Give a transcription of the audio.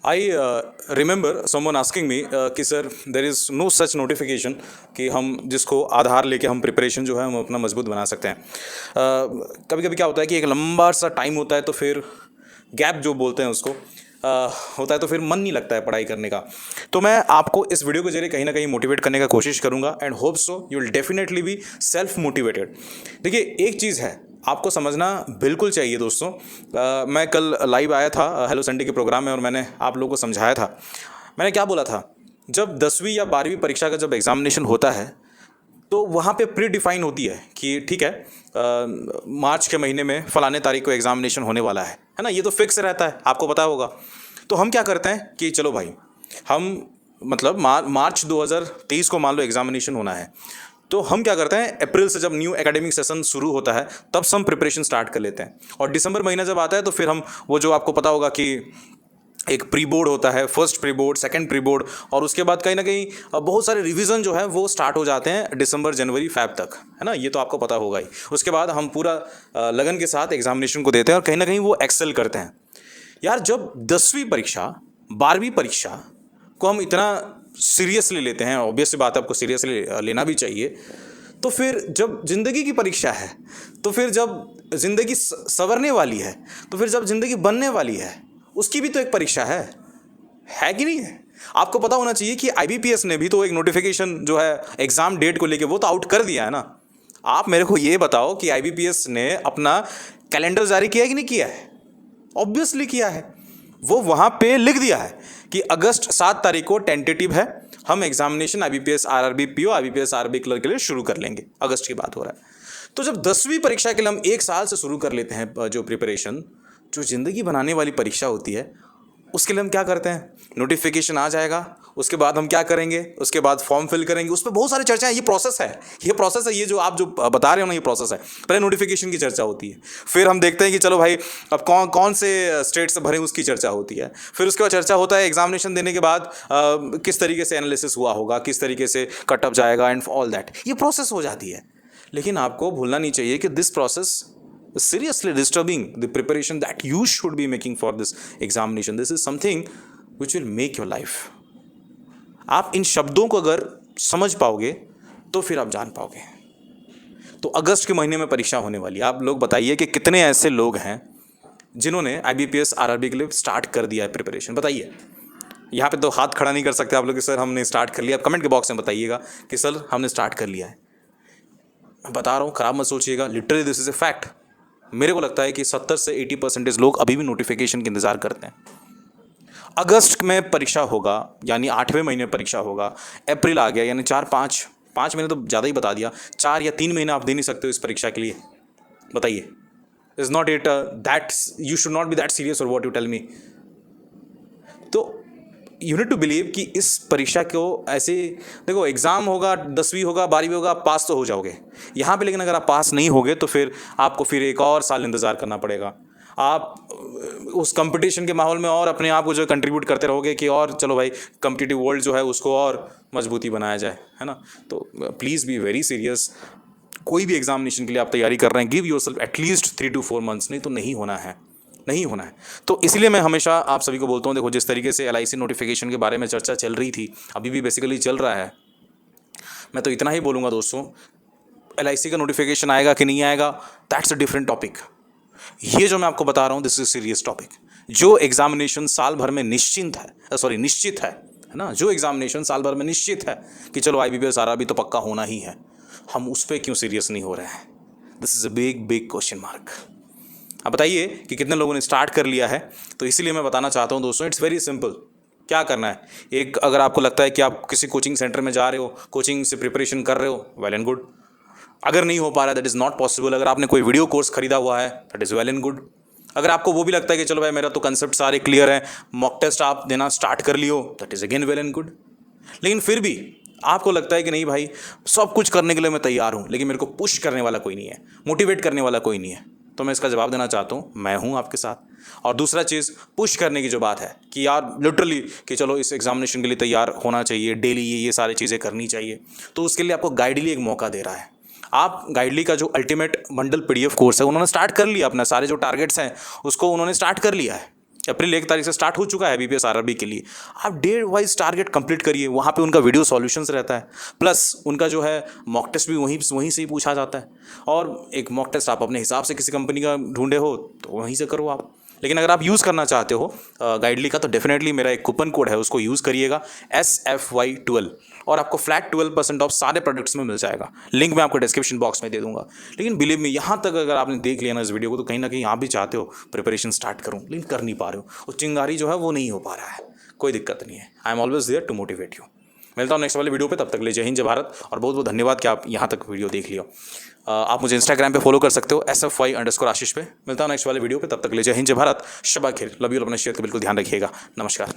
आई remember someone asking me कि sir there is no such notification कि हम जिसको आधार लेके हम प्रिपरेशन जो है हम अपना मजबूत बना सकते हैं। कभी कभी क्या होता है कि एक लंबा सा टाइम होता है तो फिर गैप जो बोलते हैं उसको होता है तो फिर मन नहीं लगता है पढ़ाई करने का। तो मैं आपको इस वीडियो के जरिए कहीं ना कहीं मोटिवेट करने का कोशिश करूंगा and hope so you will definitely be self motivated. देखिए, एक चीज़ है आपको समझना बिल्कुल चाहिए दोस्तों। मैं कल लाइव आया था हेलो संडे के प्रोग्राम में और मैंने आप लोगों को समझाया था। मैंने क्या बोला था, जब 10वीं या 12वीं परीक्षा का जब एग्जामिनेशन होता है तो वहाँ पे प्री डिफाइन होती है कि ठीक है मार्च के महीने में फलाने तारीख को एग्जामिनेशन होने वाला है ना। ये तो फिक्स रहता है, आपको पता होगा। तो हम क्या करते हैं कि चलो भाई, हम मतलब मार्च 2023 को मान लो एग्जामिनेशन होना है, तो हम क्या करते हैं अप्रैल से जब न्यू एकेडमिक सेशन शुरू होता है तब से हम प्रिपरेशन स्टार्ट कर लेते हैं। और दिसंबर महीना जब आता है तो फिर हम वो जो आपको पता होगा कि एक प्री बोर्ड होता है, first pre board, second pre board, और उसके बाद कहीं ना कहीं बहुत सारे रिवीजन जो है वो स्टार्ट हो जाते हैं दिसंबर जनवरी फैब तक, है ना। ये तो आपको पता होगा ही। उसके बाद हम पूरा लगन के साथ एग्जामिनेशन को देते हैं और कहीं ना कहीं वो एक्सेल करते हैं। यार, जब 10वीं परीक्षा 12वीं परीक्षा को हम इतना सीरियसली लेते हैं, ऑब्वियस सी बात है आपको सीरियसली लेना भी चाहिए, तो फिर जब ज़िंदगी की परीक्षा है, तो फिर जब ज़िंदगी संवरने वाली है, तो फिर जब ज़िंदगी बनने वाली है, उसकी भी तो एक परीक्षा है कि नहीं है। आपको पता होना चाहिए कि आईबीपीएस ने भी तो एक नोटिफिकेशन जो है एग्ज़ाम डेट को लेके वो तो आउट कर दिया है ना। आप मेरे को ये बताओ कि आईबीपीएस ने अपना कैलेंडर जारी किया है कि नहीं किया है? ऑब्वियसली किया है। वो वहाँ पे लिख दिया है कि अगस्त 7 तारीख को टेंटेटिव है, हम examination IBPS RRB PO IBPS RRB clerk के लिए शुरू कर लेंगे। अगस्त की बात हो रहा है। तो जब 10वीं परीक्षा के लिए हम एक साल से शुरू कर लेते हैं जो प्रिपरेशन, जो ज़िंदगी बनाने वाली परीक्षा होती है, उसके लिए हम क्या करते हैं, नोटिफिकेशन आ जाएगा, उसके बाद हम क्या करेंगे, उसके बाद फॉर्म फिल करेंगे, उस पर बहुत सारी चर्चाएं। ये प्रोसेस है, ये जो आप जो बता रहे हो ना, ये प्रोसेस है। पहले नोटिफिकेशन की चर्चा होती है, फिर हम देखते हैं कि चलो भाई अब कौन कौन से स्टेट से भरें, उसकी चर्चा होती है। फिर उसके बाद चर्चा होता है एग्जामिनेशन देने के बाद किस तरीके से एनालिसिस हुआ होगा, किस तरीके से कटअप जाएगा एंड ऑल दैट, ये प्रोसेस हो जाती है। लेकिन आपको भूलना नहीं चाहिए कि this process seriously disturbing the preparation that you should be making for this examination. This is something which will make your life. आप इन शब्दों को अगर समझ पाओगे तो फिर आप जान पाओगे। तो अगस्त के महीने में परीक्षा होने वाली है। आप लोग बताइए कि कितने ऐसे लोग हैं जिन्होंने आईबीपीएस आरआरबी के लिए स्टार्ट कर दिया है प्रिपरेशन। बताइए, यहाँ पे तो हाथ खड़ा नहीं कर सकते आप लोग कि सर हमने स्टार्ट कर लिया। आप कमेंट के बॉक्स में बताइएगा कि सर हमने स्टार्ट कर लिया है। मैं बता रहा हूँ, खराब मत सोचिएगा, literally this is a fact. मेरे को लगता है कि 70 से 80% लोग अभी भी नोटिफिकेशन का इंतज़ार करते हैं। अगस्त में परीक्षा होगा, यानी 8वें महीने परीक्षा होगा। अप्रैल आ गया, यानी 4-5 महीने तो ज़्यादा ही बता दिया, 4 या 3 महीने आप दे नहीं सकते हो इस परीक्षा के लिए। बताइए, is not it that you should not be that serious और वॉट यू टेल मी। तो यू नीड टू बिलीव कि इस परीक्षा को ऐसे देखो, एग्ज़ाम होगा, 10वीं होगा, 12वीं होगा, आप पास तो हो जाओगे यहाँ पे। लेकिन अगर आप पास नहीं होगे तो फिर आपको फिर एक और साल इंतज़ार करना पड़ेगा। आप उस कंपटीशन के माहौल में और अपने आप को जो कंट्रीब्यूट करते रहोगे कि और चलो भाई कम्पिटिटिव वर्ल्ड जो है उसको और मजबूती बनाया जाए, है ना। तो प्लीज़ बी वेरी सीरियस। कोई भी एग्जामिनेशन के लिए आप तैयारी कर रहे हैं, give yourself at least 3 to 4 months, नहीं तो नहीं होना है, नहीं होना है। तो इसीलिए मैं हमेशा आप सभी को बोलता हूँ, देखो जिस तरीके से एलआईसी नोटिफिकेशन के बारे में चर्चा चल रही थी, अभी भी बेसिकली चल रहा है। मैं तो इतना ही बोलूँगा दोस्तों, एलआईसी का नोटिफिकेशन आएगा कि नहीं आएगा, दैट्स अ डिफरेंट टॉपिक। ये जो मैं आपको बता रहा हूँ, दिस इज सीरियस टॉपिक। जो एग्जामिनेशन साल भर में निश्चित है ना, जो एग्जामिनेशन साल भर में निश्चित है कि चलो आईबीपीएस आरआरबी तो पक्का होना ही है, हम उस पर क्यों सीरियस नहीं हो रहे हैं? This is a big big question mark. अब बताइए कि कितने लोगों ने स्टार्ट कर लिया है। तो इसीलिए मैं बताना चाहता हूँ दोस्तों, इट्स वेरी सिंपल। क्या करना है, एक अगर आपको लगता है कि आप किसी कोचिंग सेंटर में जा रहे हो, कोचिंग से प्रिपरेशन कर रहे हो, वेल एंड गुड। अगर नहीं हो पा रहा है, दैट इज़ नॉट पॉसिबल, अगर आपने कोई वीडियो कोर्स खरीदा हुआ है, that is well and good. अगर आपको वो भी लगता है कि चलो भाई मेरा तो कंसेप्ट सारे क्लियर है, मॉक टेस्ट आप देना स्टार्ट कर लियो, that is again well and good. लेकिन फिर भी आपको लगता है कि नहीं भाई सब कुछ करने के लिए मैं तैयार हूँ, लेकिन मेरे को पुश करने वाला कोई नहीं है, मोटिवेट करने वाला कोई नहीं है, तो मैं इसका जवाब देना चाहता हूँ, मैं हूँ आपके साथ। और दूसरा चीज़, पुश करने की जो बात है कि यार लिटरली कि चलो इस एग्जामिनेशन के लिए तैयार होना चाहिए, डेली ये सारी चीज़ें करनी चाहिए, तो उसके लिए आपको गाइडली एक मौका दे रहा है। आप गाइडली का जो अल्टीमेट बंडल पीडीएफ कोर्स है, उन्होंने स्टार्ट कर लिया, अपना सारे जो टारगेट्स हैं उसको उन्होंने स्टार्ट कर लिया है। अप्रैल 1 तारीख से स्टार्ट हो चुका है बीपीएस आरआरबी के लिए। आप डे वाइज टारगेट कंप्लीट करिए, वहाँ पे उनका वीडियो सॉल्यूशंस रहता है, प्लस उनका जो है मॉक टेस्ट भी वहीं से ही पूछा जाता है। और एक मॉक टेस्ट आप अपने हिसाब से किसी कंपनी का ढूंढे हो तो वहीं से करो आप। लेकिन अगर आप यूज़ करना चाहते हो गाइडली का, तो डेफिनेटली मेरा एक कूपन कोड है, उसको यूज़ करिएगा SFY12, और आपको फ्लैट 12% ऑफ सारे प्रोडक्ट्स में मिल जाएगा। लिंक मैं आपको डिस्क्रिप्शन बॉक्स में दे दूंगा। लेकिन बिलीव में यहाँ तक अगर आपने देख लिया ना इस वीडियो को, तो कहीं ना कहीं आप भी चाहते हो प्रिपरेशन स्टार्ट करूँ, लेकिन कर नहीं पा रहे हो, वो चिंगारी जो है वो नहीं हो पा रहा है। कोई दिक्कत नहीं है, I am always there to motivate you. मिलता हूँ नेक्स्ट वाले वीडियो पे, तब तक ले जय हिंद जय भारत, और बहुत बहुत धन्यवाद कि आप यहाँ तक वीडियो देख लियो। आप मुझे इंस्टाग्राम पे फॉलो कर सकते हो SFY_आशीष पे। मिलता हूँ नेक्स्ट वाले वीडियो पे, तब तक ले जय हिंद जय भारत, शबा खैर, लव यू, अपने शेयर का बिल्कुल ध्यान रखिएगा। नमस्कार।